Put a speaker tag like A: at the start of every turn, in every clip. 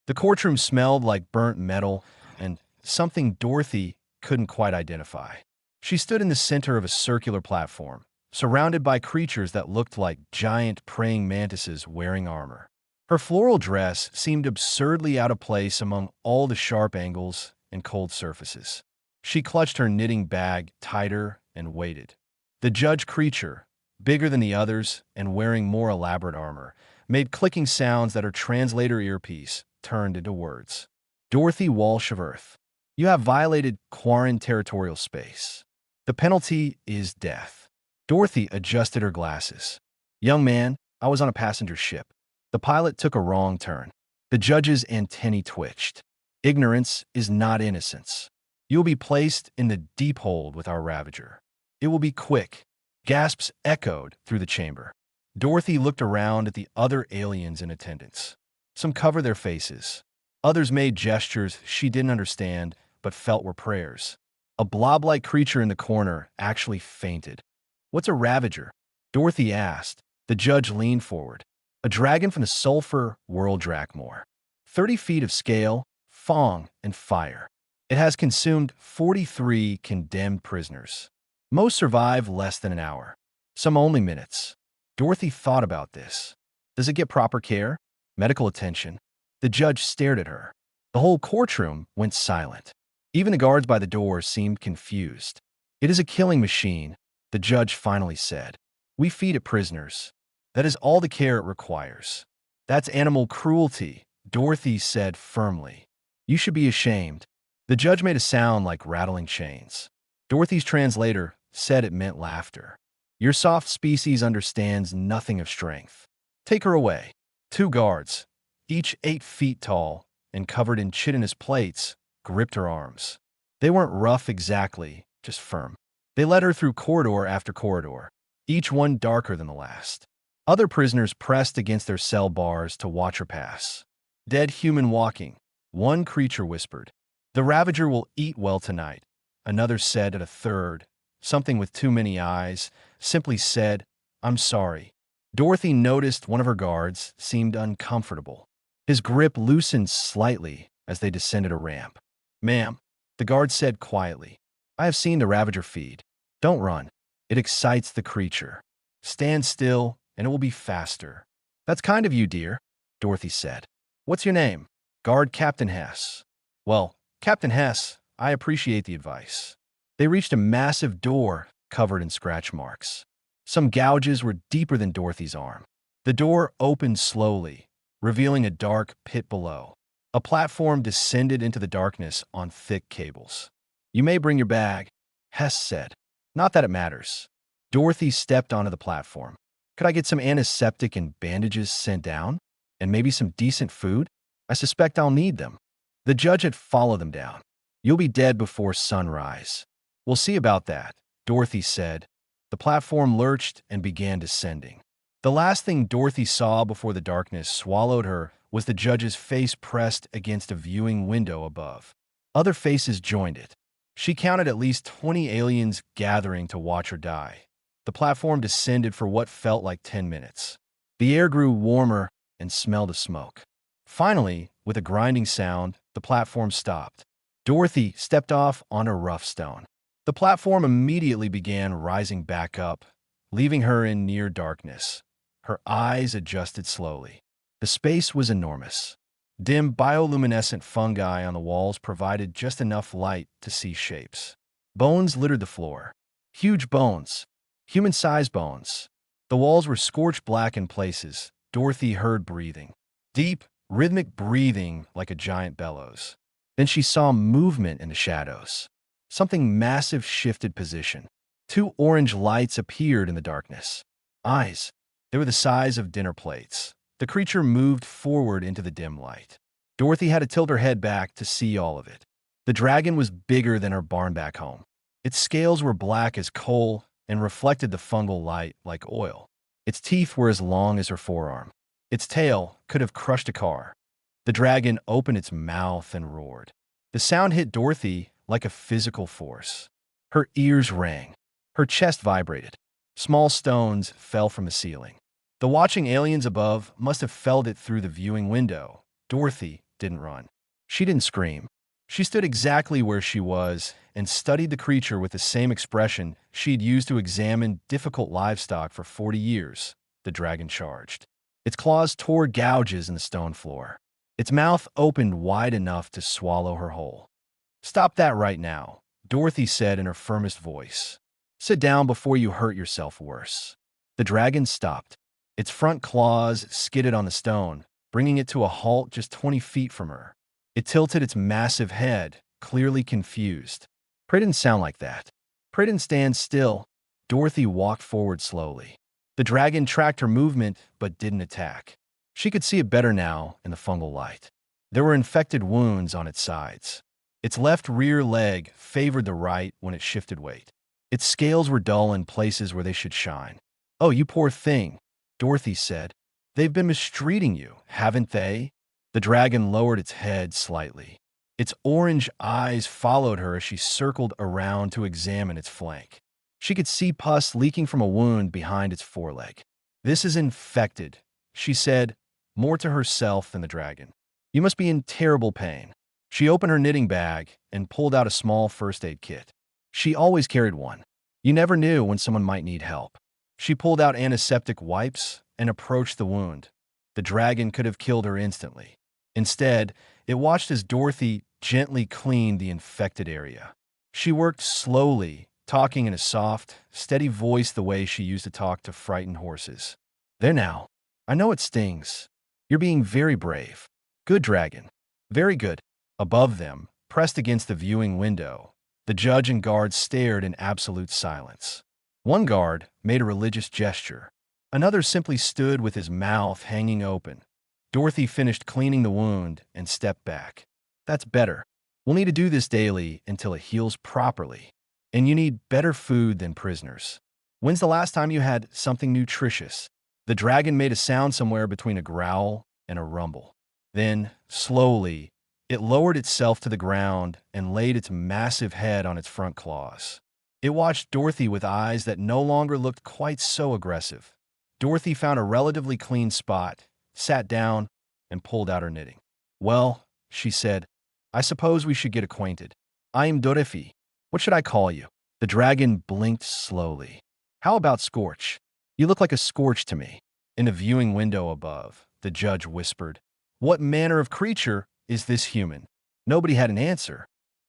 A: The courtroom smelled like burnt metal and something Dorothy couldn't quite identify. She stood in the center of a circular platform, surrounded by creatures that looked like giant praying mantises wearing armor. Her floral dress seemed absurdly out of place among all the sharp angles and cold surfaces. She clutched her knitting bag tighter and waited. The judge creature, bigger than the others and wearing more elaborate armor, made clicking sounds that her translator earpiece turned into words. Dorothy Walsh of Earth, you have violated Quarin territorial space. The penalty is death. Dorothy adjusted her glasses. Young man, I was on a passenger ship. The pilot took a wrong turn. The judge's antennae twitched. Ignorance is not innocence. You will be placed in the deep hold with our ravager. It will be quick. Gasps echoed through the chamber. Dorothy looked around at the other aliens in attendance. Some covered their faces. Others made gestures she didn't understand but felt were prayers. A blob-like creature in the corner actually fainted. What's a ravager? Dorothy asked. The judge leaned forward. A dragon from the Sulphur World Drakmore. 30 feet of scale, fong, and fire. It has consumed 43 condemned prisoners. Most survive less than an hour. Some only minutes. Dorothy thought about this. Does it get proper care? Medical attention? The judge stared at her. The whole courtroom went silent. Even the guards by the door seemed confused. It is a killing machine, the judge finally said. We feed it prisoners. That is all the care it requires. That's animal cruelty, Dorothy said firmly. You should be ashamed. The judge made a sound like rattling chains. Dorothy's translator said it meant laughter. Your soft species understands nothing of strength. Take her away. 2 guards, each 8 feet tall and covered in chitinous plates, gripped her arms. They weren't rough exactly, just firm. They led her through corridor after corridor, each one darker than the last. Other prisoners pressed against their cell bars to watch her pass. Dead human walking, one creature whispered. The ravager will eat well tonight, another said at a third. Something with too many eyes simply said, I'm sorry. Dorothy noticed one of her guards seemed uncomfortable. His grip loosened slightly as they descended a ramp. Ma'am, the guard said quietly, I have seen the ravager feed. Don't run. It excites the creature. Stand still, and it will be faster. That's kind of you, dear, Dorothy said. What's your name? Guard Captain Hess. Well, Captain Hess, I appreciate the advice. They reached a massive door covered in scratch marks. Some gouges were deeper than Dorothy's arm. The door opened slowly, revealing a dark pit below. A platform descended into the darkness on thick cables. You may bring your bag, Hess said. Not that it matters. Dorothy stepped onto the platform. Could I get some antiseptic and bandages sent down? And maybe some decent food? I suspect I'll need them. The judge had followed them down. You'll be dead before sunrise. We'll see about that, Dorothy said. The platform lurched and began descending. The last thing Dorothy saw before the darkness swallowed her was the judge's face pressed against a viewing window above. Other faces joined it. She counted at least 20 aliens gathering to watch her die. The platform descended for what felt like 10 minutes. The air grew warmer and smelled of smoke. Finally, with a grinding sound, the platform stopped. Dorothy stepped off on a rough stone. The platform immediately began rising back up, leaving her in near darkness. Her eyes adjusted slowly. The space was enormous. Dim bioluminescent fungi on the walls provided just enough light to see shapes. Bones littered the floor. Huge bones. Human-sized bones. The walls were scorched black in places. Dorothy heard breathing. Deep, rhythmic breathing like a giant bellows. Then she saw movement in the shadows. Something massive shifted position. 2 orange lights appeared in the darkness. Eyes. They were the size of dinner plates. The creature moved forward into the dim light. Dorothy had to tilt her head back to see all of it. The dragon was bigger than her barn back home. Its scales were black as coal and reflected the fungal light like oil. Its teeth were as long as her forearm. Its tail could have crushed a car. The dragon opened its mouth and roared. The sound hit Dorothy like a physical force. Her ears rang. Her chest vibrated. Small stones fell from the ceiling. The watching aliens above must have felt it through the viewing window. Dorothy didn't run. She didn't scream. She stood exactly where she was and studied the creature with the same expression she'd used to examine difficult livestock for 40 years. The dragon charged. Its claws tore gouges in the stone floor. Its mouth opened wide enough to swallow her whole. "Stop that right now," Dorothy said in her firmest voice. "Sit down before you hurt yourself worse." The dragon stopped. Its front claws skidded on the stone, bringing it to a halt just 20 feet from her. It tilted its massive head, clearly confused. "Pray didn't sound like that. Pray didn't stand still." Dorothy walked forward slowly. The dragon tracked her movement but didn't attack. She could see it better now in the fungal light. There were infected wounds on its sides. Its left rear leg favored the right when it shifted weight. Its scales were dull in places where they should shine. "Oh, you poor thing," Dorothy said. "They've been mistreating you, haven't they?" The dragon lowered its head slightly. Its orange eyes followed her as she circled around to examine its flank. She could see pus leaking from a wound behind its foreleg. "This is infected," she said, more to herself than the dragon. "You must be in terrible pain." She opened her knitting bag and pulled out a small first aid kit. She always carried one. You never knew when someone might need help. She pulled out antiseptic wipes and approached the wound. The dragon could have killed her instantly. Instead, it watched as Dorothy gently cleaned the infected area. She worked slowly, talking in a soft, steady voice the way she used to talk to frightened horses. "There now. I know it stings. You're being very brave. Good, dragon. Very good." Above them, pressed against the viewing window, the judge and guards stared in absolute silence. One guard made a religious gesture. Another simply stood with his mouth hanging open. Dorothy finished cleaning the wound and stepped back. "That's better. We'll need to do this daily until it heals properly. And you need better food than prisoners. When's the last time you had something nutritious?" The dragon made a sound somewhere between a growl and a rumble. Then, slowly, it lowered itself to the ground and laid its massive head on its front claws. It watched Dorothy with eyes that no longer looked quite so aggressive. Dorothy found a relatively clean spot, sat down, and pulled out her knitting. "Well," she said, "I suppose we should get acquainted. I am Dorothy. What should I call you?" The dragon blinked slowly. "How about Scorch? You look like a Scorch to me." In the viewing window above, the judge whispered, "What manner of creature is this human?" Nobody had an answer.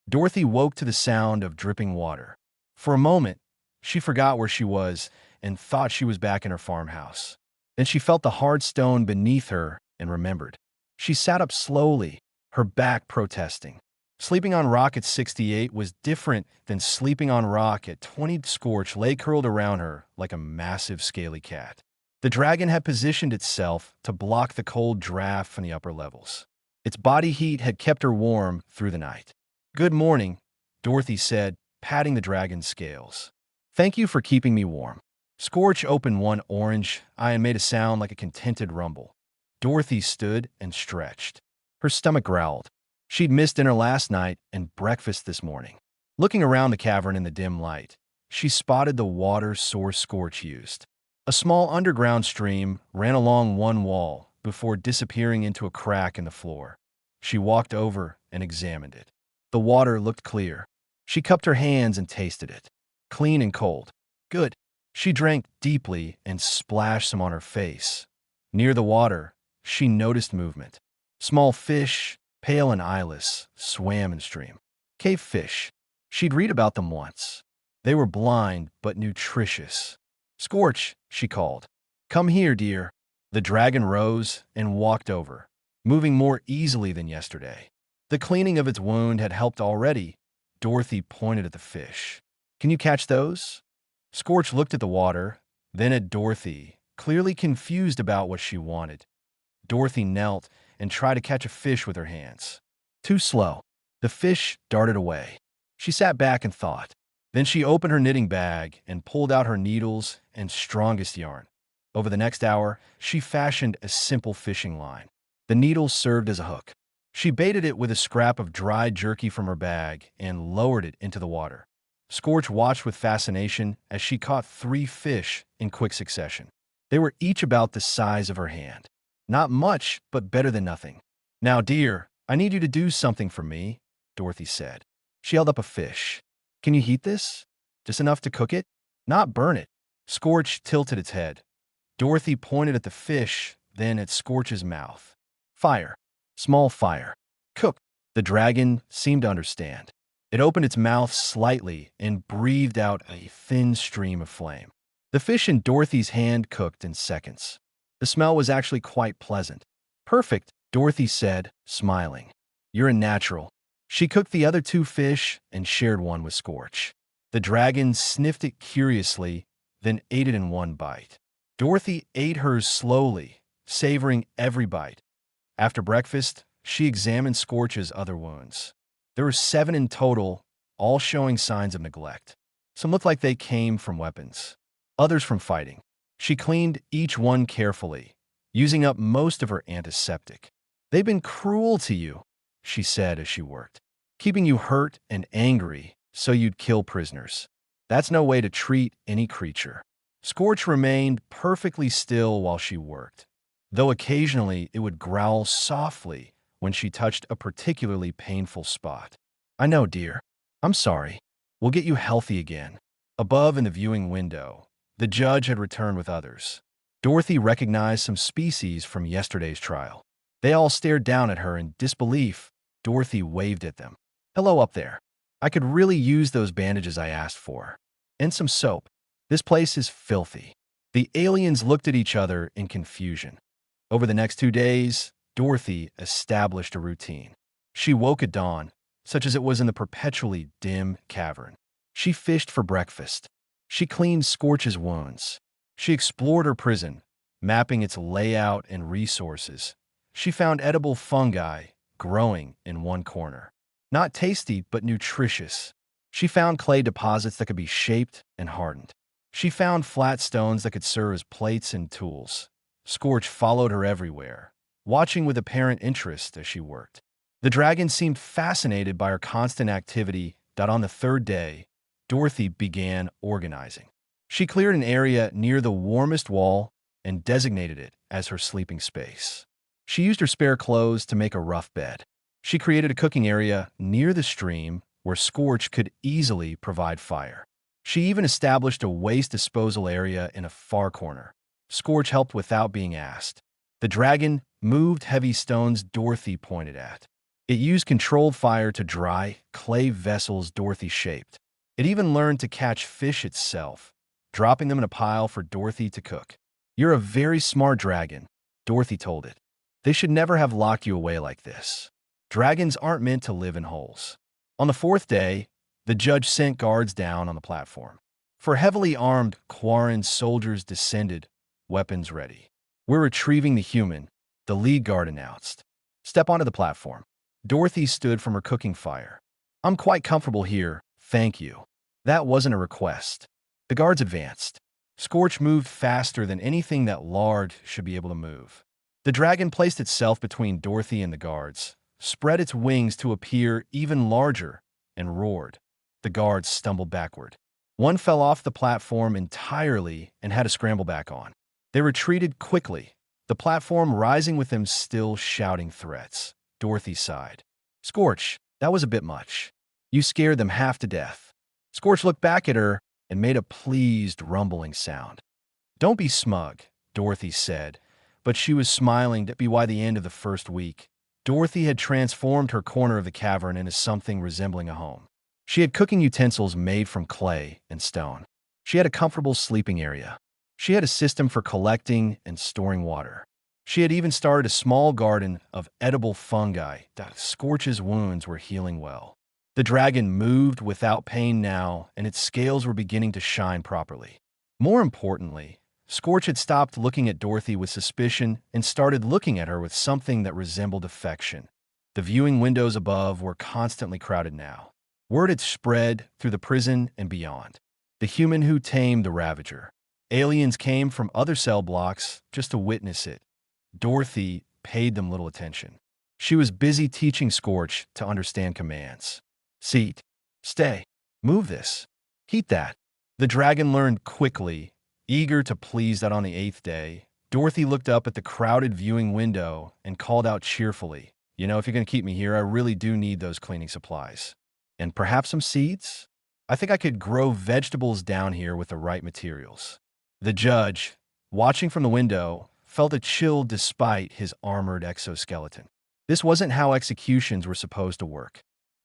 A: Dorothy woke to the sound of dripping water. For a moment, she forgot where she was and thought she was back in her farmhouse. Then she felt the hard stone beneath her and remembered. She sat up slowly, her back protesting. Sleeping on rock at 68 was different than sleeping on rock at 20. Scorch lay curled around her like a massive scaly cat. The dragon had positioned itself to block the cold draft from the upper levels. Its body heat had kept her warm through the night. "Good morning," Dorothy said, patting the dragon's scales. "Thank you for keeping me warm." Scorch opened one orange eye and made a sound like a contented rumble. Dorothy stood and stretched. Her stomach growled. She'd missed dinner last night and breakfast this morning. Looking around the cavern in the dim light, she spotted the water source Scorch used. A small underground stream ran along one wall before disappearing into a crack in the floor. She walked over and examined it. The water looked clear. She cupped her hands and tasted it. Clean and cold. Good. She drank deeply and splashed some on her face. Near the water, she noticed movement. Small fish, pale and eyeless, swam in the stream. Cave fish. She'd read about them once. They were blind but nutritious. "Scorch," she called. "Come here, dear." The dragon rose and walked over, moving more easily than yesterday. The cleaning of its wound had helped already. Dorothy pointed at the fish. "Can you catch those?" Scorch looked at the water, then at Dorothy, clearly confused about what she wanted. Dorothy knelt and tried to catch a fish with her hands. Too slow. The fish darted away. She sat back and thought. Then she opened her knitting bag and pulled out her needles and strongest yarn. Over the next hour, she fashioned a simple fishing line. The needles served as a hook. She baited it with a scrap of dried jerky from her bag and lowered it into the water. Scorch watched with fascination as she caught 3 fish in quick succession. They were each about the size of her hand. Not much, but better than nothing. "Now, dear," I need you to do something for me, Dorothy said. She held up a fish. Can you heat this? Just enough to cook it? Not burn it. Scorch tilted its head. Dorothy pointed at the fish, then at Scorch's mouth. Fire. Small fire. Cook. The dragon seemed to understand. It opened its mouth slightly and breathed out a thin stream of flame. The fish in Dorothy's hand cooked in seconds. The smell was actually quite pleasant. Perfect, Dorothy said, smiling. You're a natural. She cooked the other two fish and shared one with Scorch. The dragon sniffed it curiously, then ate it in one bite. Dorothy ate hers slowly, savoring every bite. After breakfast, she examined Scorch's other wounds. There were 7 in total, all showing signs of neglect. Some looked like they came from weapons, others from fighting. She cleaned each one carefully, using up most of her antiseptic. They've been cruel to you, she said as she worked, keeping you hurt and angry so you'd kill prisoners. That's no way to treat any creature. Scorch remained perfectly still while she worked, though occasionally it would growl softly when she touched a particularly painful spot. I know, dear. I'm sorry. We'll get you healthy again. Above in the viewing window, the judge had returned with others. Dorothy recognized some species from yesterday's trial. They all stared down at her in disbelief. Dorothy waved at them. Hello up there. I could really use those bandages I asked for. And some soap. This place is filthy. The aliens looked at each other in confusion. Over the next 2 days, Dorothy established a routine. She woke at dawn, such as it was in the perpetually dim cavern. She fished for breakfast. She cleaned Scorch's wounds. She explored her prison, mapping its layout and resources. She found edible fungi growing in one corner. Not tasty, but nutritious. She found clay deposits that could be shaped and hardened. She found flat stones that could serve as plates and tools. Scorch followed her everywhere, watching with apparent interest as she worked. The dragon seemed fascinated by her constant activity. On the 3rd day, Dorothy began organizing. She cleared an area near the warmest wall and designated it as her sleeping space. She used her spare clothes to make a rough bed. She created a cooking area near the stream where Scorch could easily provide fire. She even established a waste disposal area in a far corner. Scorch helped without being asked. The dragon moved heavy stones Dorothy pointed at. It used controlled fire to dry clay vessels Dorothy shaped. It even learned to catch fish itself, dropping them in a pile for Dorothy to cook. You're a very smart dragon, Dorothy told it. They should never have locked you away like this. Dragons aren't meant to live in holes. On the 4th day, the judge sent guards down on the platform. For heavily armed Quarin soldiers descended, weapons ready. We're retrieving the human, the lead guard announced. Step onto the platform. Dorothy stood from her cooking fire. I'm quite comfortable here, thank you. That wasn't a request. The guards advanced. Scorch moved faster than anything that large should be able to move. The dragon placed itself between Dorothy and the guards, spread its wings to appear even larger, and roared. The guards stumbled backward. One fell off the platform entirely and had to scramble back on. They retreated quickly, the platform rising with them still shouting threats. Dorothy sighed. Scorch, that was a bit much. You scared them half to death. Scorch looked back at her and made a pleased, rumbling sound. Don't be smug, Dorothy said, but she was smiling by the end of the first week. Dorothy had transformed her corner of the cavern into something resembling a home. She had cooking utensils made from clay and stone. She had a comfortable sleeping area. She had a system for collecting and storing water. She had even started a small garden of edible fungi that Scorch's wounds were healing well. The dragon moved without pain now, and its scales were beginning to shine properly. More importantly, Scorch had stopped looking at Dorothy with suspicion and started looking at her with something that resembled affection. The viewing windows above were constantly crowded now. Word had spread through the prison and beyond. The human who tamed the ravager. Aliens came from other cell blocks just to witness it. Dorothy paid them little attention. She was busy teaching Scorch to understand commands. Seat. Stay. Move this. Heat that. The dragon learned quickly, eager to please. That on the 8th day, Dorothy looked up at the crowded viewing window and called out cheerfully, If you're going to keep me here, I really do need those cleaning supplies. And perhaps some seeds? I think I could grow vegetables down here with the right materials. The judge, watching from the window, felt a chill despite his armored exoskeleton. This wasn't how executions were supposed to work.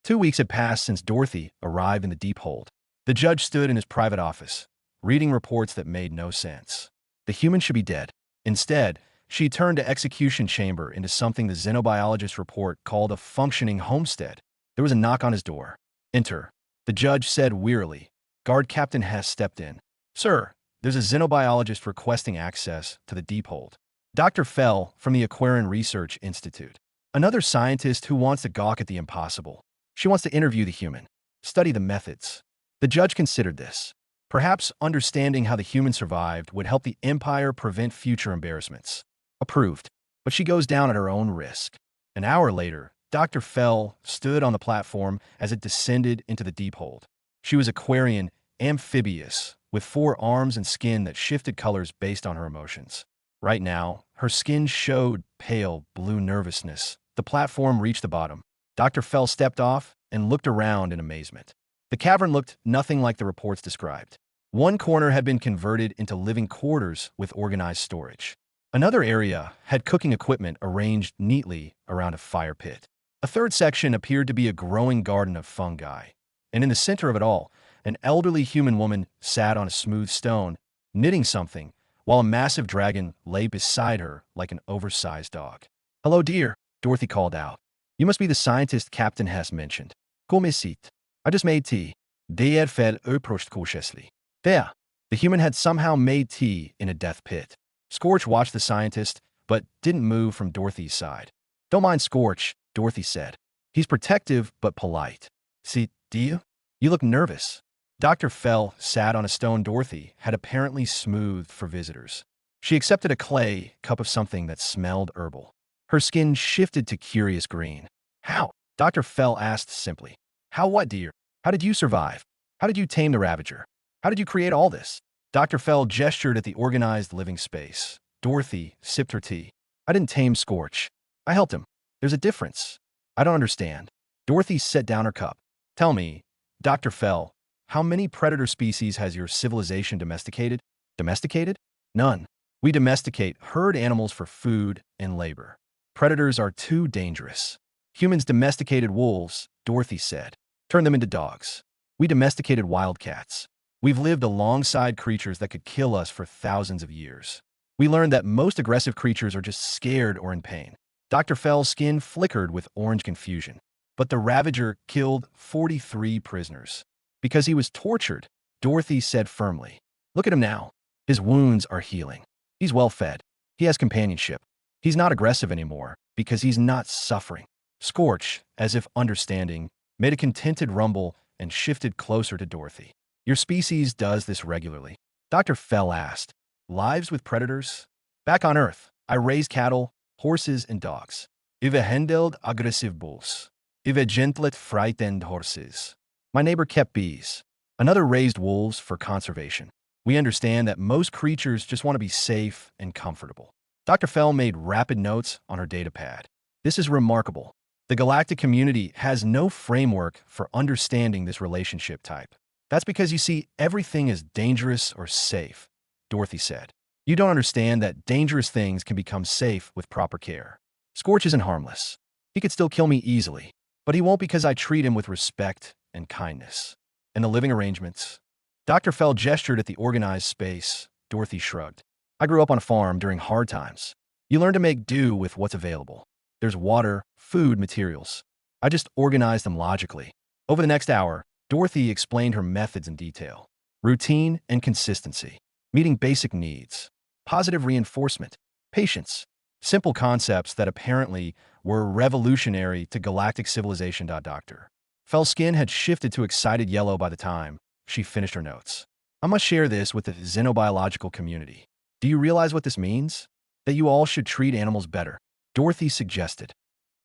A: 2 weeks had passed since Dorothy arrived in the deep hold. The judge stood in his private office, reading reports that made no sense. The human should be dead. Instead, she turned to execution chamber into something the Xenobiologist report called a functioning homestead. There was a knock on his door. Enter, the judge said wearily. Guard Captain Hess stepped in. Sir, there's a Xenobiologist requesting access to the deep hold. Dr. Fell from the Quarin Research Institute. Another scientist who wants to gawk at the impossible. She wants to interview the human, study the methods. The judge considered this. Perhaps understanding how the human survived would help the Empire prevent future embarrassments. Approved. But she goes down at her own risk. An hour later, Dr. Fell stood on the platform as it descended into the deep hold. She was Aquarian, amphibious, with 4 arms and skin that shifted colors based on her emotions. Right now, her skin showed pale blue nervousness. The platform reached the bottom. Dr. Fell stepped off and looked around in amazement. The cavern looked nothing like the reports described. One corner had been converted into living quarters with organized storage. Another area had cooking equipment arranged neatly around a fire pit. A third section appeared to be a growing garden of fungi. And in the center of it all, an elderly human woman sat on a smooth stone, knitting something, while a massive dragon lay beside her like an oversized dog. Hello, dear, Dorothy called out. You must be the scientist Captain Hess mentioned. Come sit. I just made tea. Der fell uprostkoshesli. There. The human had somehow made tea in a death pit. Scorch watched the scientist, but didn't move from Dorothy's side. Don't mind Scorch, Dorothy said. He's protective but polite. See, do you? You look nervous. Dr. Fell sat on a stone Dorothy had apparently smoothed for visitors. She accepted a clay cup of something that smelled herbal. Her skin shifted to curious green. How? Dr. Fell asked simply. How what, dear? How did you survive? How did you tame the ravager? How did you create all this? Dr. Fell gestured at the organized living space. Dorothy sipped her tea. I didn't tame Scorch. I helped him. There's a difference. I don't understand. Dorothy set down her cup. Tell me, Dr. Fell, how many predator species has your civilization domesticated? Domesticated? None. We domesticate herd animals for food and labor. Predators are too dangerous. Humans domesticated wolves, Dorothy said. Turn them into dogs. We domesticated wildcats. We've lived alongside creatures that could kill us for thousands of years. We learned that most aggressive creatures are just scared or in pain. Dr. Fell's skin flickered with orange confusion. But the ravager killed 43 prisoners. Because he was tortured, Dorothy said firmly. Look at him now. His wounds are healing. He's well fed. He has companionship. He's not aggressive anymore because he's not suffering. Scorch, as if understanding, made a contented rumble and shifted closer to Dorothy. Your species does this regularly. Dr. Fell asked. Lives with predators? Back on Earth, I raise cattle, horses, and dogs. Ive handled aggressive bulls. Ive gentlet frightened horses. My neighbor kept bees. Another raised wolves for conservation. We understand that most creatures just want to be safe and comfortable. Dr. Fell made rapid notes on her data pad. This is remarkable. The galactic community has no framework for understanding this relationship type. That's because you see, everything is dangerous or safe, Dorothy said. You don't understand that dangerous things can become safe with proper care. Scorch isn't harmless. He could still kill me easily, but he won't because I treat him with respect and kindness. And the living arrangements? Dr. Fell gestured at the organized space. Dorothy shrugged. I grew up on a farm during hard times. You learn to make do with what's available. There's water, food, materials. I just organized them logically. Over the next hour, Dorothy explained her methods in detail. Routine and consistency. Meeting basic needs. Positive reinforcement. Patience. Simple concepts that apparently were revolutionary to galactic civilization. Dr. Fell's skin had shifted to excited yellow by the time she finished her notes. I must share this with the xenobiological community. Do you realize what this means? That you all should treat animals better. Dorothy suggested.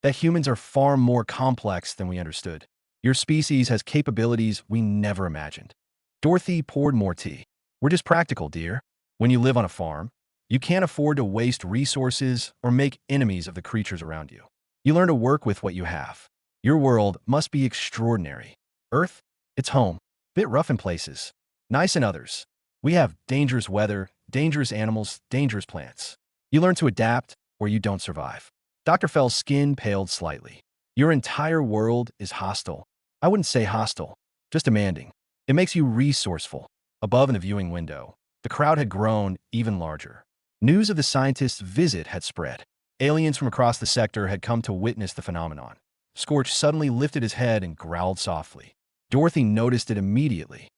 A: That humans are far more complex than we understood. Your species has capabilities we never imagined. Dorothy poured more tea. We're just practical, dear. When you live on a farm, you can't afford to waste resources or make enemies of the creatures around you. You learn to work with what you have. Your world must be extraordinary. Earth? It's home. Bit rough in places. Nice in others. We have dangerous weather, dangerous animals, dangerous plants. You learn to adapt, or you don't survive. Dr. Fell's skin paled slightly. Your entire world is hostile. I wouldn't say hostile, just demanding. It makes you resourceful. Above in the viewing window, the crowd had grown even larger. News of the scientists' visit had spread. Aliens from across the sector had come to witness the phenomenon. Scorch suddenly lifted his head and growled softly. Dorothy noticed it immediately.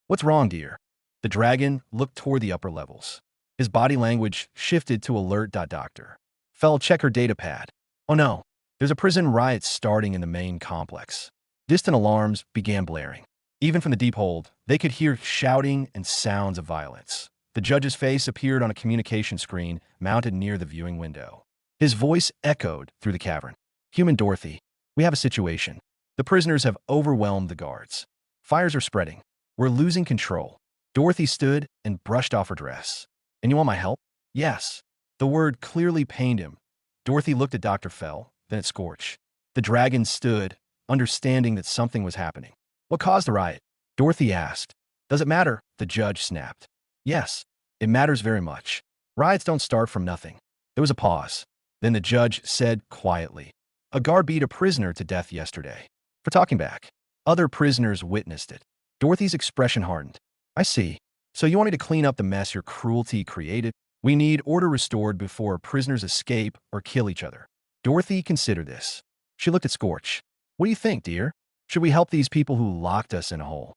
A: "What's wrong, dear?" The dragon looked toward the upper levels. His body language shifted to alert. Doctor Fell, check her data pad. Oh no, there's a prison riot starting in the main complex. Distant alarms began blaring. Even from the deep hold, they could hear shouting and sounds of violence. The judge's face appeared on a communication screen mounted near the viewing window. His voice echoed through the cavern. "Human Dorothy, we have a situation. The prisoners have overwhelmed the guards. Fires are spreading. We're losing control." Dorothy stood and brushed off her dress. "And you want my help?" "Yes." The word clearly pained him. Dorothy looked at Dr. Fell, then at Scorch. The dragon stood, understanding that something was happening. "What caused the riot?" Dorothy asked. "Does it matter?" The judge snapped. "Yes, it matters very much. Riots don't start from nothing." There was a pause. Then the judge said quietly, "A guard beat a prisoner to death yesterday for talking back. Other prisoners witnessed it." Dorothy's expression hardened. "I see. So you want me to clean up the mess your cruelty created? We need order restored before prisoners escape or kill each other." Dorothy considered this. She looked at Scorch. "What do you think, dear? Should we help these people who locked us in a hole?"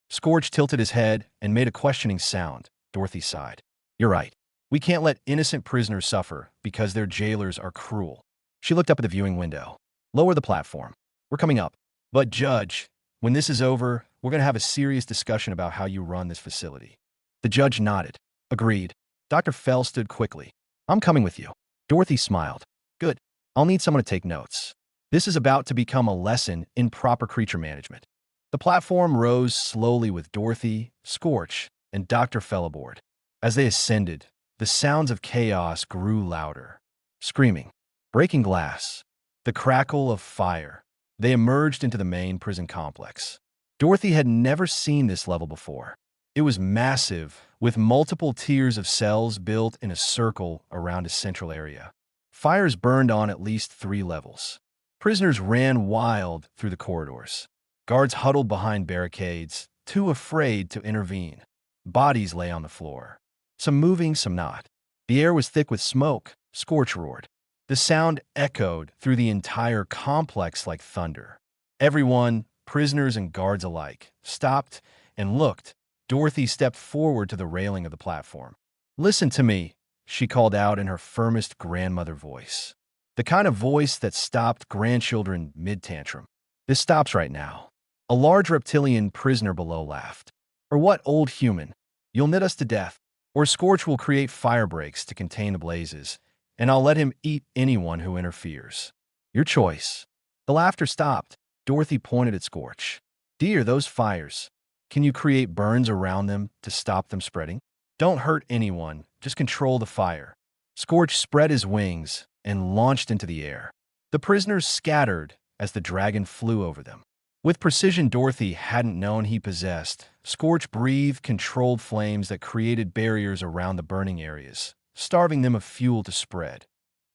A: Scorch tilted his head and made a questioning sound. Dorothy sighed. "You're right. We can't let innocent prisoners suffer because their jailers are cruel." She looked up at the viewing window. "Lower the platform. We're coming up. But, Judge, when this is over, we're going to have a serious discussion about how you run this facility." The judge nodded. "Agreed." Dr. Fell stood quickly. "I'm coming with you." Dorothy smiled. "Good. I'll need someone to take notes. This is about to become a lesson in proper creature management." The platform rose slowly with Dorothy, Scorch, and Dr. Fell aboard. As they ascended, the sounds of chaos grew louder. Screaming, breaking glass, the crackle of fire. They emerged into the main prison complex. Dorothy had never seen this level before. It was massive, with multiple tiers of cells built in a circle around a central area. Fires burned on at least 3 levels. Prisoners ran wild through the corridors. Guards huddled behind barricades, too afraid to intervene. Bodies lay on the floor. Some moving, some not. The air was thick with smoke. Scorch roared. The sound echoed through the entire complex like thunder. Everyone, prisoners and guards alike, stopped and looked. Dorothy stepped forward to the railing of the platform. "Listen to me," she called out in her firmest grandmother voice. The kind of voice that stopped grandchildren mid-tantrum. "This stops right now." A large reptilian prisoner below laughed. "Or what, old human? You'll knit us to death. Or Scorch will create fire breaks to contain the blazes, and I'll let him eat anyone who interferes. Your choice." The laughter stopped. Dorothy pointed at Scorch. "Dear, those fires. Can you create burns around them to stop them spreading? Don't hurt anyone, just control the fire." Scorch spread his wings and launched into the air. The prisoners scattered as the dragon flew over them. With precision Dorothy hadn't known he possessed, Scorch breathed controlled flames that created barriers around the burning areas, starving them of fuel to spread.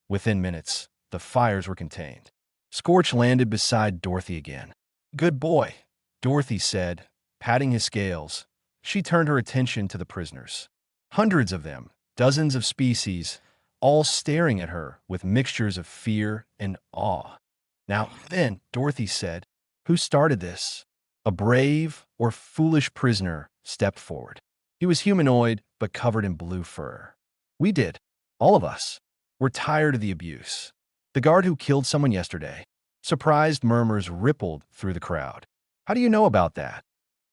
A: Within minutes, the fires were contained. Scorch landed beside Dorothy again. "Good boy," Dorothy said, patting his scales. She turned her attention to the prisoners. Hundreds of them, dozens of species, all staring at her with mixtures of fear and awe. "Now then," Dorothy said, "who started this?" A brave or foolish prisoner stepped forward. He was humanoid, but covered in blue fur. "We did. All of us. We're tired of the abuse. The guard who killed someone yesterday." Surprised murmurs rippled through the crowd. "How do you know about that?"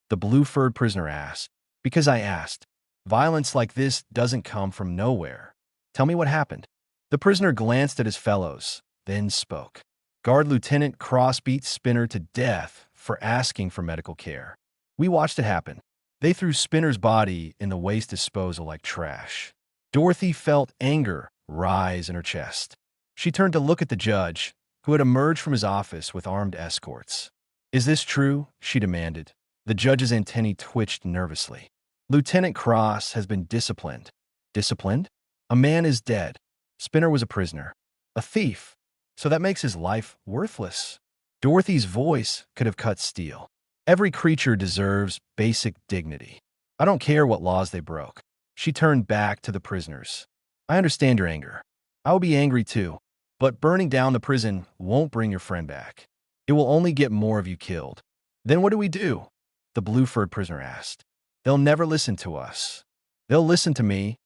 A: The blue-furred prisoner asked. "Because I asked. Violence like this doesn't come from nowhere. Tell me what happened." The prisoner glanced at his fellows, then spoke. "Guard Lieutenant Cross beat Spinner to death for asking for medical care. We watched it happen. They threw Spinner's body in the waste disposal like trash." Dorothy felt anger rise in her chest. She turned to look at the judge, who had emerged from his office with armed escorts. "Is this true?" she demanded. The judge's antennae twitched nervously. "Lieutenant Cross has been disciplined." "Disciplined? A man is dead. Spinner was a prisoner. A thief. So that makes his life worthless." Dorothy's voice could have cut steel. "Every creature deserves basic dignity. I don't care what laws they broke." She turned back to the prisoners. "I understand your anger. I will be angry too. But burning down the prison won't bring your friend back. It will only get more of you killed." "Then what do we do?" the blue-furred prisoner asked. "They'll never listen to us." "They'll listen to me,"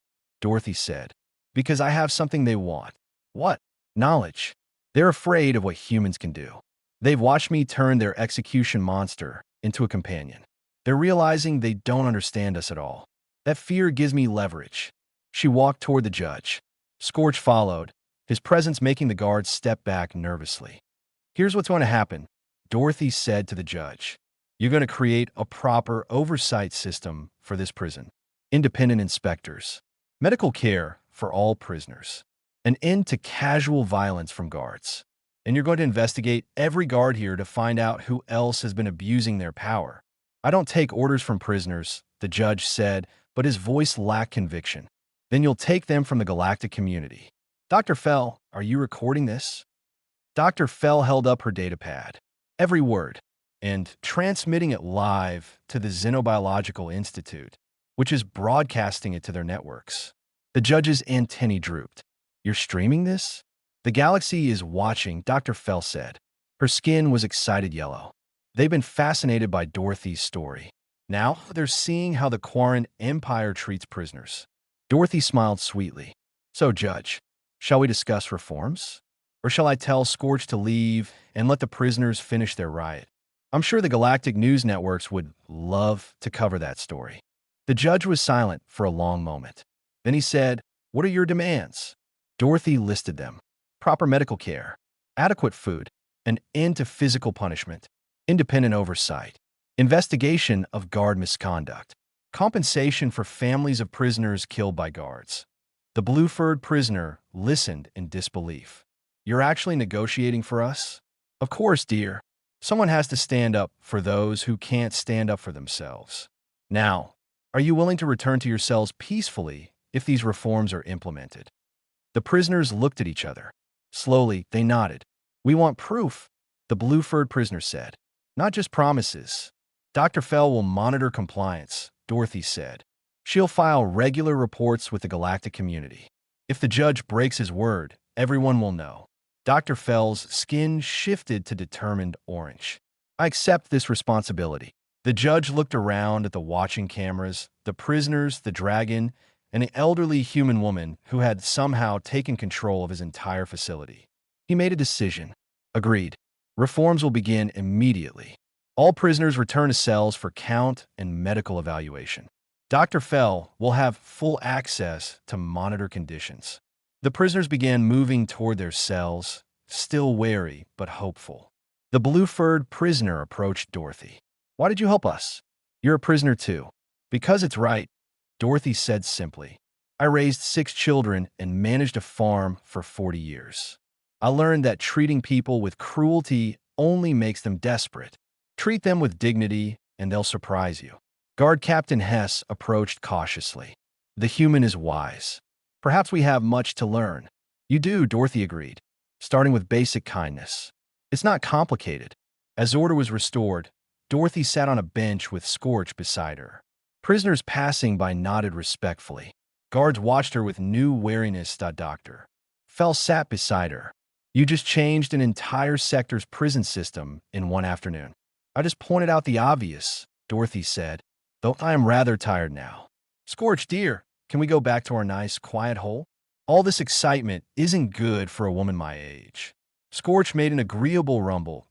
A: Dorothy said, "because I have something they want." "What?" "Knowledge. They're afraid of what humans can do. They've watched me turn their execution monster into a companion. They're realizing they don't understand us at all. That fear gives me leverage." She walked toward the judge. Scorch followed, his presence making the guards step back nervously. "Here's what's going to happen," Dorothy said to the judge. "You're going to create a proper oversight system for this prison. Independent inspectors. Medical care for all prisoners. An end to casual violence from guards. And you're going to investigate every guard here to find out who else has been abusing their power." "I don't take orders from prisoners," the judge said, but his voice lacked conviction. "Then you'll take them from the galactic community." "Dr. Fell, are you recording this?" Dr. Fell held up her datapad. "Every word. And transmitting it live to the Xenobiological Institute, which is broadcasting it to their networks." The judge's antennae drooped. "You're streaming this?" "The galaxy is watching," Dr. Fell said. Her skin was excited yellow. "They've been fascinated by Dorothy's story. Now they're seeing how the Quarin Empire treats prisoners." Dorothy smiled sweetly. "So, Judge, shall we discuss reforms? Or shall I tell Scorch to leave and let the prisoners finish their riot? I'm sure the galactic news networks would love to cover that story." The judge was silent for a long moment. Then he said, "What are your demands?" Dorothy listed them. Proper medical care, adequate food, an end to physical punishment, independent oversight, investigation of guard misconduct, compensation for families of prisoners killed by guards. The blue-furred prisoner listened in disbelief. "You're actually negotiating for us?" "Of course, dear. Someone has to stand up for those who can't stand up for themselves. Now, are you willing to return to your cells peacefully if these reforms are implemented?" The prisoners looked at each other. Slowly, they nodded. "We want proof," the blue-furred prisoner said. "Not just promises." "Dr. Fell will monitor compliance," Dorothy said. "She'll file regular reports with the galactic community. If the judge breaks his word, everyone will know." Dr. Fell's skin shifted to determined orange. "I accept this responsibility." The judge looked around at the watching cameras, the prisoners, the dragon, and an elderly human woman who had somehow taken control of his entire facility. He made a decision. "Agreed. Reforms will begin immediately. All prisoners return to cells for count and medical evaluation. Dr. Fell will have full access to monitor conditions." The prisoners began moving toward their cells, still wary but hopeful. The blue-furred prisoner approached Dorothy. "Why did you help us?" "You're a prisoner too." "Because it's right," Dorothy said simply. "I raised 6 children and managed a farm for 40 years. I learned that treating people with cruelty only makes them desperate. Treat them with dignity and they'll surprise you." Guard Captain Hess approached cautiously. "The human is wise. Perhaps we have much to learn." "You do," Dorothy agreed, "starting with basic kindness. It's not complicated." As order was restored, Dorothy sat on a bench with Scorch beside her. Prisoners passing by nodded respectfully. Guards watched her with new wariness. Dr. Fell sat beside her. "You just changed an entire sector's prison system in one afternoon." "I just pointed out the obvious," Dorothy said, "though I am rather tired now." "Scorch, dear, can we go back to our nice, quiet hole? All this excitement isn't good for a woman my age." Scorch made an agreeable rumble.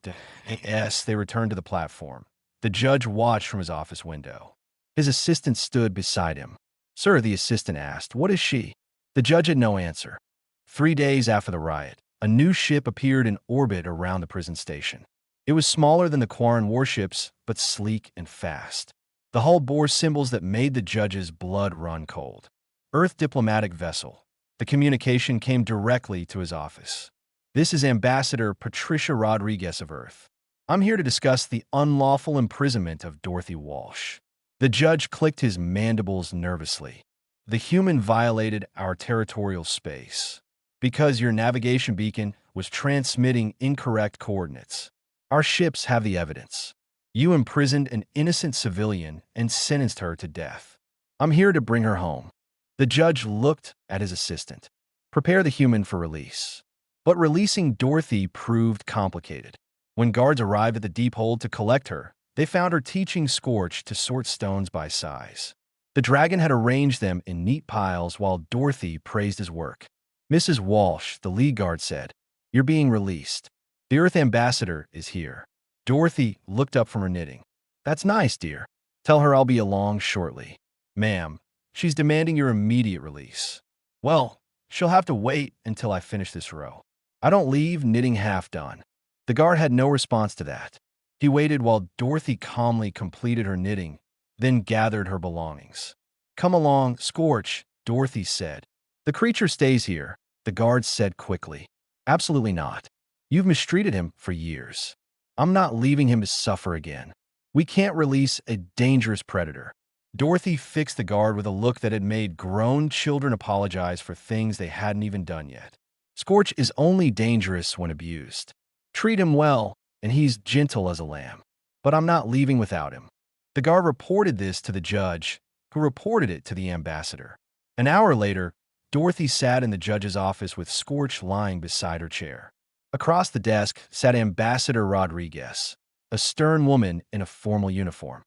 A: Yes, they returned to the platform. The judge watched from his office window. His assistant stood beside him. "Sir," the assistant asked, "what is she?" The judge had no answer. 3 days after the riot, a new ship appeared in orbit around the prison station. It was smaller than the Quarin warships, but sleek and fast. The hull bore symbols that made the judge's blood run cold. "Earth Diplomatic Vessel." The communication came directly to his office. This is Ambassador Patricia Rodriguez of Earth. I'm here to discuss the unlawful imprisonment of Dorothy Walsh. The judge clicked his mandibles nervously. The human violated our territorial space because your navigation beacon was transmitting incorrect coordinates. Our ships have the evidence. You imprisoned an innocent civilian and sentenced her to death. I'm here to bring her home. The judge looked at his assistant. Prepare the human for release. But releasing Dorothy proved complicated. When guards arrived at the deep hold to collect her, they found her teaching Scorch to sort stones by size. The dragon had arranged them in neat piles while Dorothy praised his work. Mrs. Walsh, the lead guard, said, "You're being released. The Earth Ambassador is here." Dorothy looked up from her knitting. "That's nice, dear. Tell her I'll be along shortly." "Ma'am, she's demanding your immediate release." "Well, she'll have to wait until I finish this row. I don't leave knitting half done." The guard had no response to that. He waited while Dorothy calmly completed her knitting, then gathered her belongings. "Come along, Scorch," Dorothy said. "The creature stays here," the guard said quickly. "Absolutely not. You've mistreated him for years. I'm not leaving him to suffer again. We can't release a dangerous predator." Dorothy fixed the guard with a look that had made grown children apologize for things they hadn't even done yet. "Scorch is only dangerous when abused. Treat him well, and he's gentle as a lamb. But I'm not leaving without him." The guard reported this to the judge, who reported it to the ambassador. An hour later, Dorothy sat in the judge's office with Scorch lying beside her chair. Across the desk sat Ambassador Rodriguez, a stern woman in a formal uniform.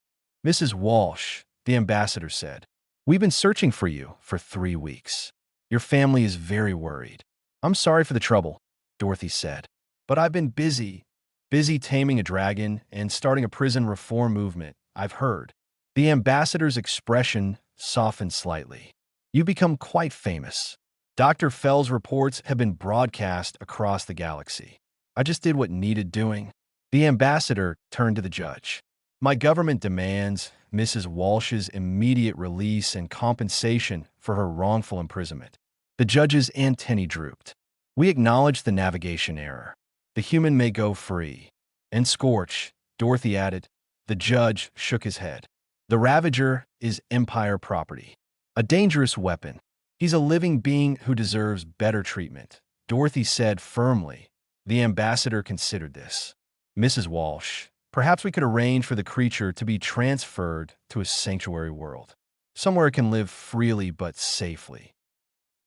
A: "Mrs. Walsh," the ambassador said, "we've been searching for you for 3 weeks. Your family is very worried." "I'm sorry for the trouble," Dorothy said, "but I've been busy taming a dragon and starting a prison reform movement, I've heard." The ambassador's expression softened slightly. "You've become quite famous. Dr. Fell's reports have been broadcast across the galaxy. I just did what needed doing." The ambassador turned to the judge. "My government demands Mrs. Walsh's immediate release and compensation for her wrongful imprisonment." The judge's antennae drooped. "We acknowledge the navigation error. The human may go free." "And Scorch," Dorothy added. The judge shook his head. "The ravager is Empire property. A dangerous weapon. He's a living being who deserves better treatment," Dorothy said firmly. The ambassador considered this. "Mrs. Walsh, perhaps we could arrange for the creature to be transferred to a sanctuary world, somewhere it can live freely but safely."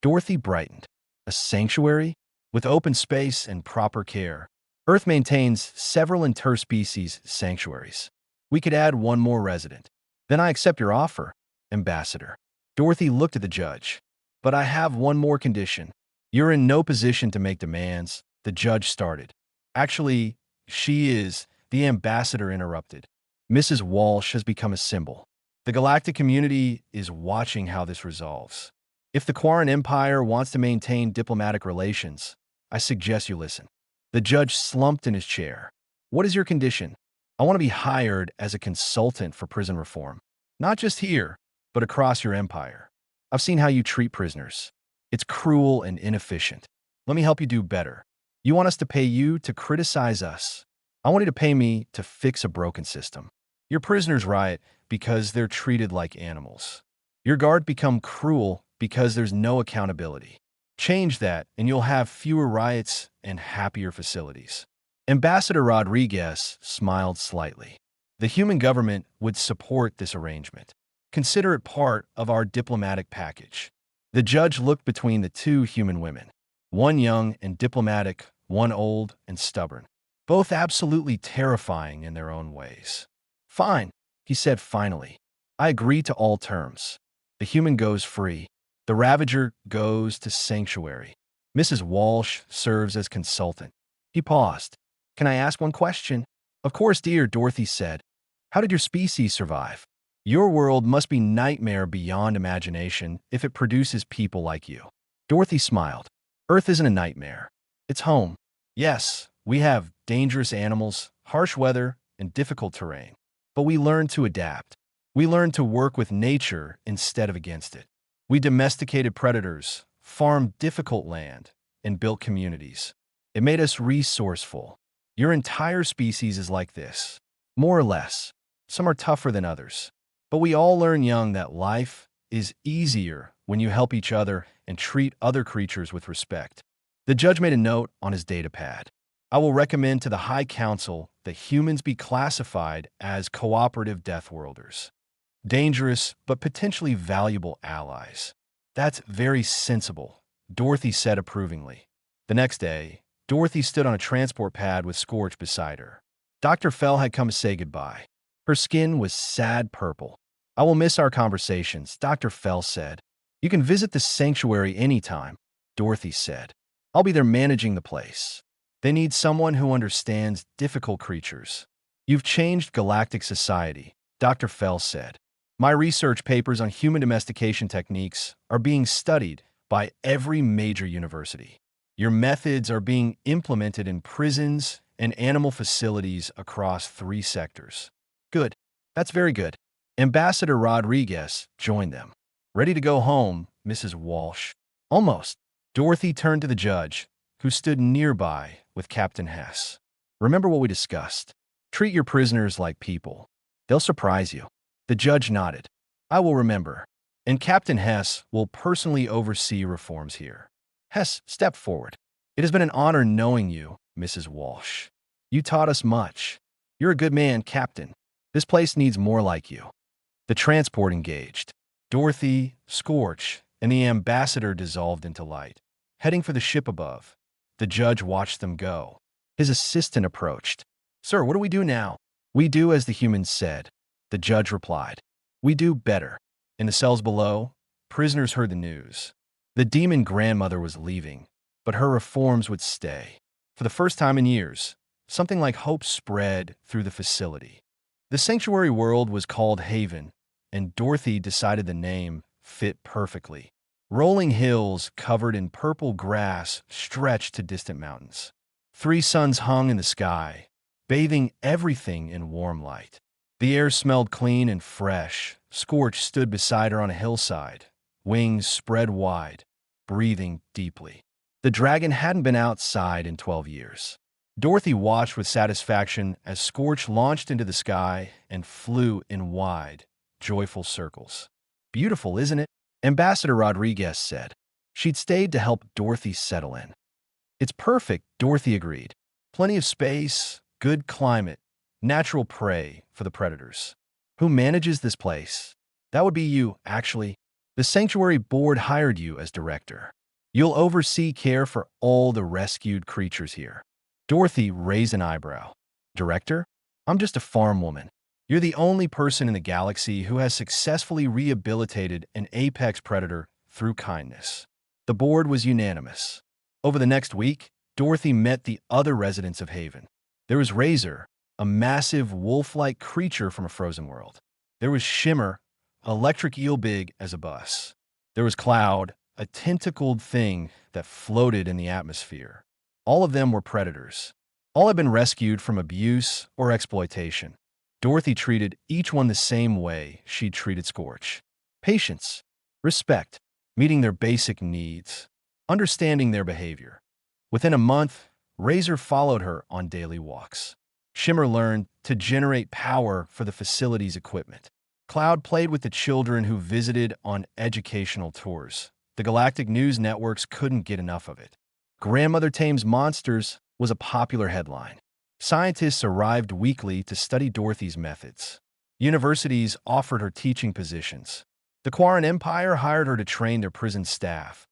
A: Dorothy brightened. "A sanctuary? With open space and proper care?" "Earth maintains several interspecies sanctuaries. We could add one more resident." "Then I accept your offer, Ambassador." Dorothy looked at the judge. "But I have one more condition." "You're in no position to make demands," the judge started. "Actually, she is," the ambassador interrupted. "Mrs. Walsh has become a symbol. The galactic community is watching how this resolves. If the Quarin Empire wants to maintain diplomatic relations, I suggest you listen." The judge slumped in his chair. "What is your condition?" "I want to be hired as a consultant for prison reform. Not just here, but across your empire. I've seen how you treat prisoners. It's cruel and inefficient. Let me help you do better. You want us to pay you to criticize us. I want you to pay me to fix a broken system. Your prisoners riot because they're treated like animals. Your guard become cruel because there's no accountability. Change that, and you'll have fewer riots and happier facilities." Ambassador Rodriguez smiled slightly. "The human government would support this arrangement. Consider it part of our diplomatic package." The judge looked between the two human women, one young and diplomatic, one old and stubborn, both absolutely terrifying in their own ways. "Fine," he said finally. "I agree to all terms. The human goes free. The ravager goes to sanctuary. Mrs. Walsh serves as consultant." He paused. "Can I ask one question?" "Of course, dear," Dorothy said. "How did your species survive? Your world must be nightmare beyond imagination if it produces people like you." Dorothy smiled. "Earth isn't a nightmare. It's home. Yes, we have dangerous animals, harsh weather, and difficult terrain. But we learn to adapt. We learn to work with nature instead of against it. We domesticated predators, farmed difficult land, and built communities. It made us resourceful. Your entire species is like this, more or less. Some are tougher than others. But we all learn young that life is easier when you help each other and treat other creatures with respect. The judge made a note on his datapad. I will recommend to the High Council that humans be classified as cooperative deathworlders. Dangerous, but potentially valuable allies. That's very sensible, Dorothy said approvingly. The next day, Dorothy stood on a transport pad with Scorch beside her. Dr. Fell had come to say goodbye. Her skin was sad purple. I will miss our conversations, Dr. Fell said. You can visit the sanctuary anytime, Dorothy said. I'll be there managing the place. They need someone who understands difficult creatures. You've changed galactic society, Dr. Fell said. My research papers on human domestication techniques are being studied by every major university. Your methods are being implemented in prisons and animal facilities across 3 sectors. Good. That's very good. Ambassador Rodriguez joined them. Ready to go home, Mrs. Walsh. Almost. Dorothy turned to the judge, who stood nearby with Captain Hess. Remember what we discussed. Treat your prisoners like people. They'll surprise you. The judge nodded. I will remember. And Captain Hess will personally oversee reforms here. Hess stepped forward. It has been an honor knowing you, Mrs. Walsh. You taught us much. You're a good man, Captain. This place needs more like you. The transport engaged. Dorothy, Scorch, and the ambassador dissolved into light, heading for the ship above. The judge watched them go. His assistant approached. Sir, what do we do now? We do as the humans said. The judge replied. We do better. In the cells below, prisoners heard the news. The demon grandmother was leaving, but her reforms would stay. For the first time in years, something like hope spread through the facility. The sanctuary world was called Haven, and Dorothy decided the name fit perfectly. Rolling hills covered in purple grass stretched to distant mountains. 3 suns hung in the sky, bathing everything in warm light. The air smelled clean and fresh. Scorch stood beside her on a hillside, wings spread wide, breathing deeply. The dragon hadn't been outside in 12 years. Dorothy watched with satisfaction as Scorch launched into the sky and flew in wide, joyful circles. Beautiful, isn't it? Ambassador Rodriguez said. She'd stayed to help Dorothy settle in. It's perfect, Dorothy agreed. Plenty of space, good climate, natural prey for the predators. Who manages this place? That would be you, actually. The sanctuary board hired you as director. You'll oversee care for all the rescued creatures here. Dorothy raised an eyebrow. Director? I'm just a farm woman. You're the only person in the galaxy who has successfully rehabilitated an apex predator through kindness. The board was unanimous. Over the next week, Dorothy met the other residents of Haven. There was Razor, a massive wolf-like creature from a frozen world. There was Shimmer, electric eel big as a bus. There was Cloud, a tentacled thing that floated in the atmosphere. All of them were predators. All had been rescued from abuse or exploitation. Dorothy treated each one the same way she'd treated Scorch. Patience, respect, meeting their basic needs, understanding their behavior. Within a month, Razor followed her on daily walks. Shimmer learned to generate power for the facility's equipment. Cloud played with the children who visited on educational tours. The galactic news networks couldn't get enough of it. Grandmother Tames Monsters was a popular headline. Scientists arrived weekly to study Dorothy's methods. Universities offered her teaching positions. The Quarin Empire hired her to train their prison staff.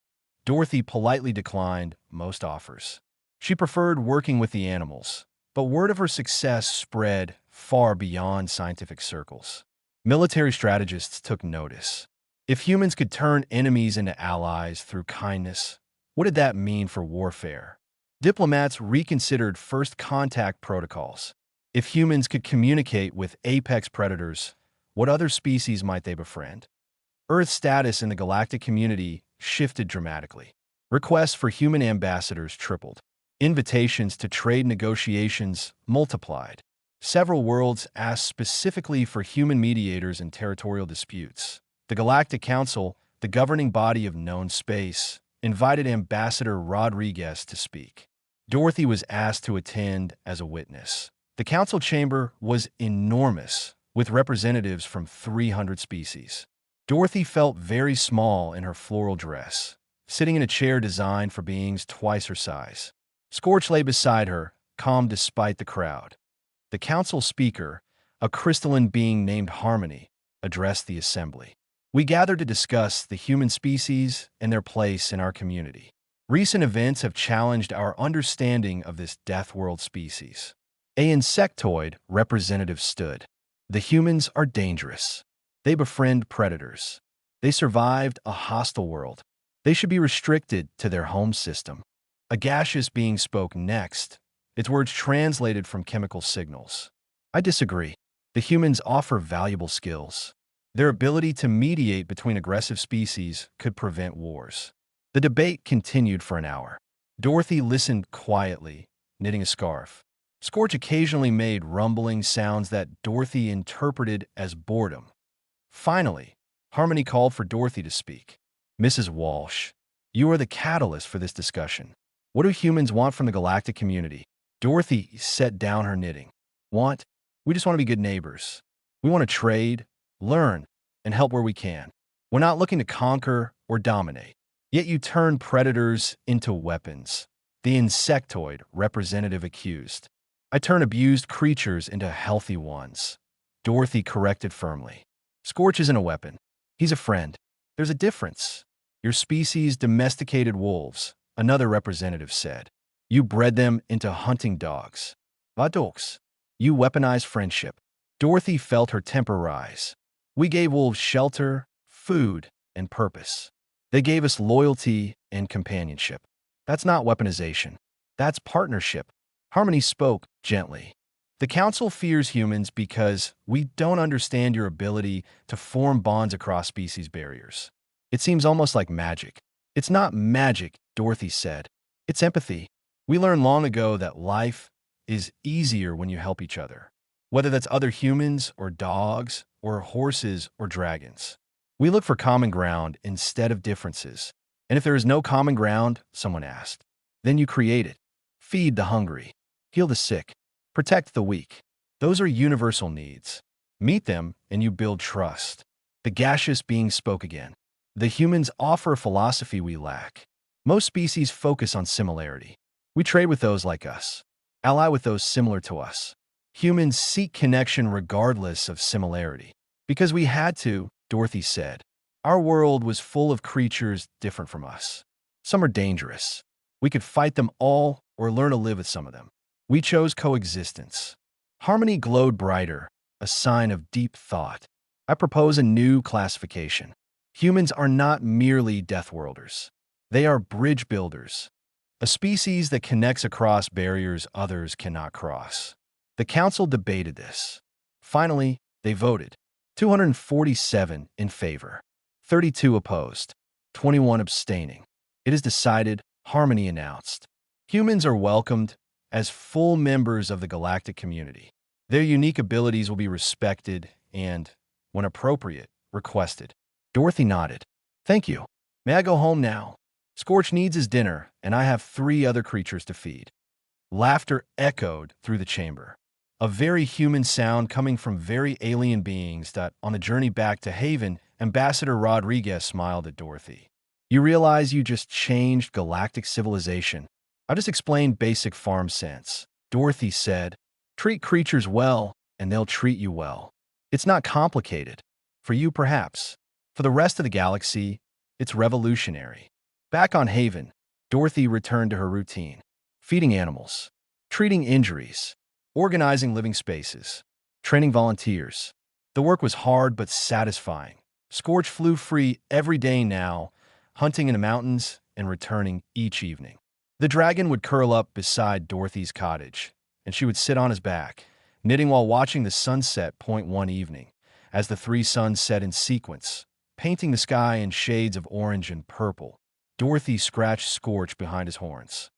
A: Dorothy politely declined most offers. She preferred working with the animals, but word of her success spread far beyond scientific circles. Military strategists took notice. If humans could turn enemies into allies through kindness, what did that mean for warfare? Diplomats reconsidered first contact protocols. If humans could communicate with apex predators, what other species might they befriend? Earth's status in the galactic community shifted dramatically. Requests for human ambassadors tripled. Invitations to trade negotiations multiplied. Several worlds asked specifically for human mediators in territorial disputes. The Galactic Council, the governing body of known space, invited Ambassador Rodriguez to speak. Dorothy was asked to attend as a witness. The council chamber was enormous, with representatives from 300 species. Dorothy felt very small in her floral dress, sitting in a chair designed for beings twice her size. Scorch lay beside her, calm despite the crowd. The council speaker, a crystalline being named Harmony, addressed the assembly. We gathered to discuss the human species and their place in our community. Recent events have challenged our understanding of this death world species. A insectoid representative stood. The humans are dangerous. They befriend predators. They survived a hostile world. They should be restricted to their home system. A gaseous being spoke next, its words translated from chemical signals. I disagree. The humans offer valuable skills. Their ability to mediate between aggressive species could prevent wars. The debate continued for an hour. Dorothy listened quietly, knitting a scarf. Scorch occasionally made rumbling sounds that Dorothy interpreted as boredom. Finally, Harmony called for Dorothy to speak. Mrs. Walsh, you are the catalyst for this discussion. What do humans want from the galactic community? Dorothy set down her knitting. Want? We just want to be good neighbors. We want to trade, learn, and help where we can. We're not looking to conquer or dominate. Yet you turn predators into weapons. The insectoid representative accused. I turn abused creatures into healthy ones. Dorothy corrected firmly. Scorch isn't a weapon. He's a friend. There's a difference. Your species domesticated wolves, another representative said. You bred them into hunting dogs. Vadox. You weaponized friendship. Dorothy felt her temper rise. We gave wolves shelter, food, and purpose. They gave us loyalty and companionship. That's not weaponization. That's partnership. Harmony spoke gently. The council fears humans because we don't understand your ability to form bonds across species barriers. It seems almost like magic. It's not magic, Dorothy said. It's empathy. We learned long ago that life is easier when you help each other, whether that's other humans or dogs or horses or dragons. We look for common ground instead of differences. And if there is no common ground, someone asked, then you create it. Feed the hungry. Heal the sick. Protect the weak. Those are universal needs. Meet them and you build trust. The gaseous being spoke again. The humans offer a philosophy we lack. Most species focus on similarity. We trade with those like us. Ally with those similar to us. Humans seek connection regardless of similarity. Because we had to, Dorothy said. Our world was full of creatures different from us. Some are dangerous. We could fight them all or learn to live with some of them. We chose coexistence. Harmony glowed brighter, a sign of deep thought. I propose a new classification. Humans are not merely deathworlders. They are bridge builders. A species that connects across barriers others cannot cross. The council debated this. Finally, they voted. 247 in favor, 32 opposed, 21 abstaining. It is decided, Harmony announced. Humans are welcomed as full members of the galactic community. Their unique abilities will be respected and, when appropriate, requested. Dorothy nodded. Thank you. May I go home now? Scorch needs his dinner, and I have 3 other creatures to feed. Laughter echoed through the chamber. A very human sound coming from very alien beings that, on the journey back to Haven, Ambassador Rodriguez smiled at Dorothy. You realize you just changed galactic civilization. I just explained basic farm sense. Dorothy said, treat creatures well, and they'll treat you well. It's not complicated. For you, perhaps. For the rest of the galaxy, it's revolutionary. Back on Haven, Dorothy returned to her routine. Feeding animals, treating injuries, organizing living spaces, training volunteers. The work was hard but satisfying. Scorch flew free every day now, hunting in the mountains and returning each evening. The dragon would curl up beside Dorothy's cottage, and she would sit on his back, knitting while watching the sunset point one evening, as the 3 suns set in sequence, painting the sky in shades of orange and purple. Dorothy scratched Scorch behind his horns.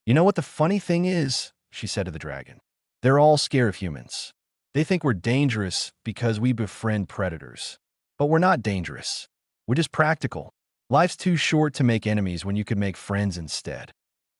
A: You know what the funny thing is, she said to the dragon. They're all scared of humans. They think we're dangerous because we befriend predators. But we're not dangerous. We're just practical. Life's too short to make enemies when you could make friends instead.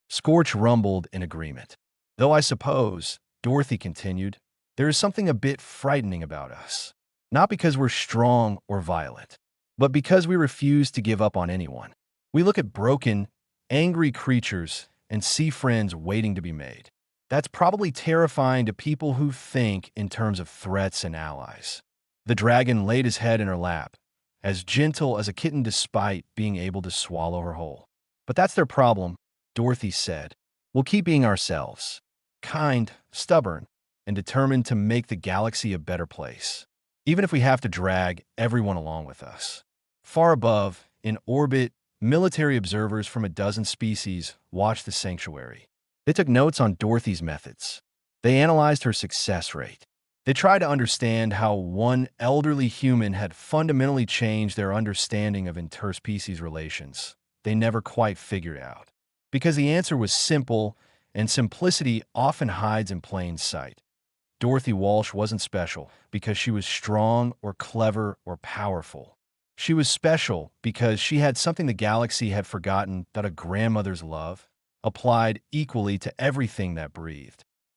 A: Scorch rumbled in agreement. Though I suppose, Dorothy continued, there is something a bit frightening about us. Not because we're strong or violent, but because we refuse to give up on anyone. We look at broken, angry creatures and see friends waiting to be made. That's probably terrifying to people who think in terms of threats and allies. The dragon laid his head in her lap, as gentle as a kitten despite being able to swallow her whole. But that's their problem, Dorothy said. We'll keep being ourselves, kind, stubborn, and determined to make the galaxy a better place, even if we have to drag everyone along with us. Far above, in orbit, military observers from a dozen species watched the sanctuary. They took notes on Dorothy's methods. They analyzed her success rate. They tried to understand how one elderly human had fundamentally changed their understanding of interspecies relations. They never quite figured out. Because the answer was simple, and simplicity often hides in plain sight. Dorothy Walsh wasn't special because she was strong or clever or powerful. She was special because she had something the galaxy had forgotten, that a grandmother's love applied equally to everything that breathed.